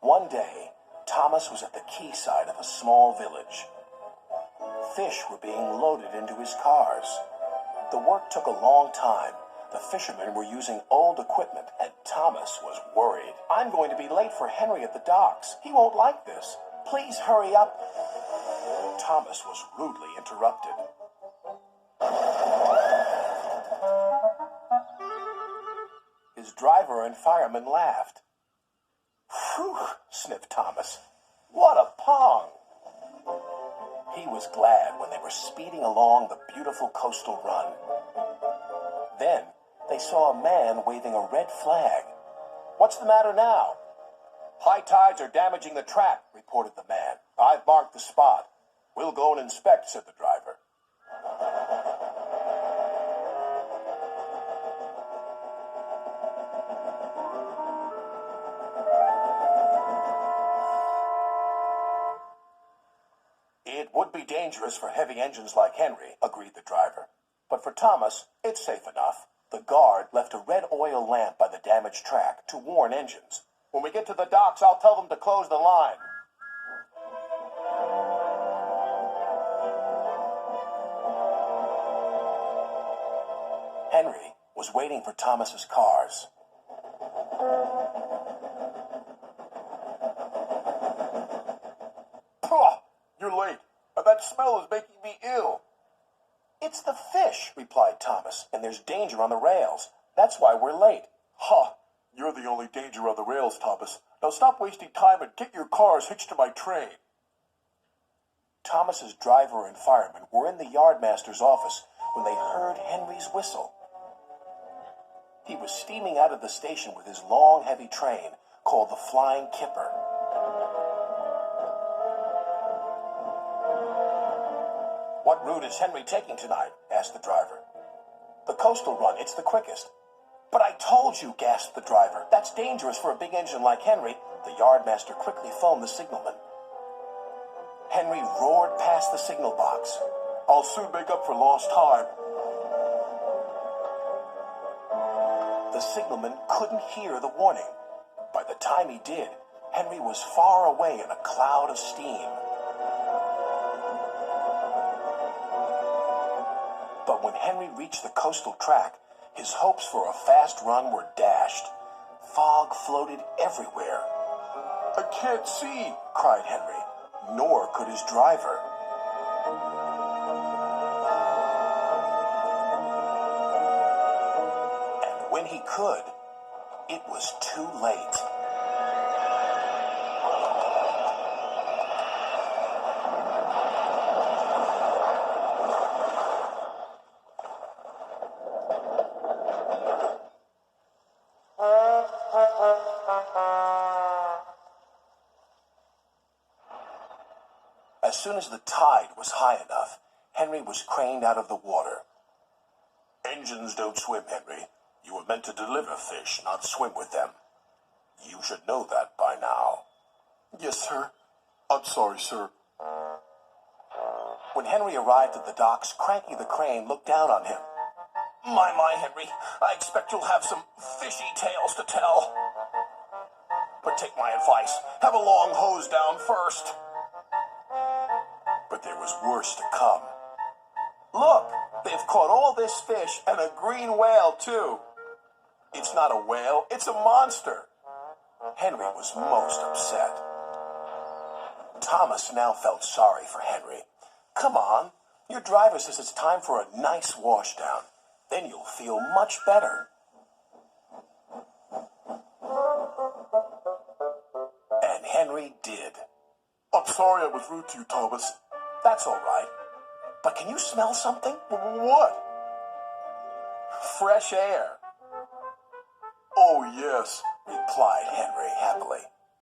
One day, Thomas was at the quayside of a small village. Fish were being loaded into his cars. The work took a long time. The fishermen were using old equipment, and Thomas was worried. I'm going to be late for Henry at the docks. He won't like this. Please hurry up. Thomas was rudely interrupted. His driver and fireman laughed. Phew, sniffed Thomas. What a pong! He was glad when they were speeding along the beautiful coastal run. Then they saw a man waving a red flag. What's the matter now? High tides are damaging the track, reported the man. I've marked the spot. We'll go and inspect, said the driver. It would be dangerous for heavy engines like Henry, agreed the driver. But for Thomas, it's safe enough. The guard left a red oil lamp by the damaged track to warn engines. When we get to the docks, I'll tell them to close the line. Henry was waiting for Thomas's cars. You're late. That smell is making me ill. It's the fish, replied Thomas, and there's danger on the rails. That's why we're late. Ha! You're the only danger on the rails, Thomas. Now stop wasting time and get your cars hitched to my train. Thomas's driver and fireman were in the yardmaster's office when they heard Henry's whistle. He was steaming out of the station with his long, heavy train called the Flying Kipper. What route is Henry taking tonight? Asked the driver. The coastal run, it's the quickest. But I told you, gasped the driver. That's dangerous for a big engine like Henry. The yardmaster quickly phoned the signalman. Henry roared past the signal box. I'll soon make up for lost time. The signalman couldn't hear the warning. By the time he did, Henry was far away in a cloud of steam. But when Henry reached the coastal track, his hopes for a fast run were dashed. Fog floated everywhere. I can't see, cried Henry, nor could his driver. And when he could, it was too late. As soon as the tide was high enough, Henry was craned out of the water. Engines don't swim, Henry. You were meant to deliver fish, not swim with them. You should know that by now. Yes, sir. I'm sorry, sir. When Henry arrived at the docks, Cranky the Crane looked down on him. My, Henry, I expect you'll have some fishy tales to tell. But take my advice. Have a long hose down first. But there was worse to come. Look, they've caught all this fish and a green whale, too. It's not a whale, it's a monster. Henry was most upset. Thomas now felt sorry for Henry. Come on, your driver says it's time for a nice washdown. Then you'll feel much better. And Henry did. I'm sorry I was rude to you, Thomas. That's all right. But can you smell something? What? Fresh air. Oh, yes, replied Henry happily.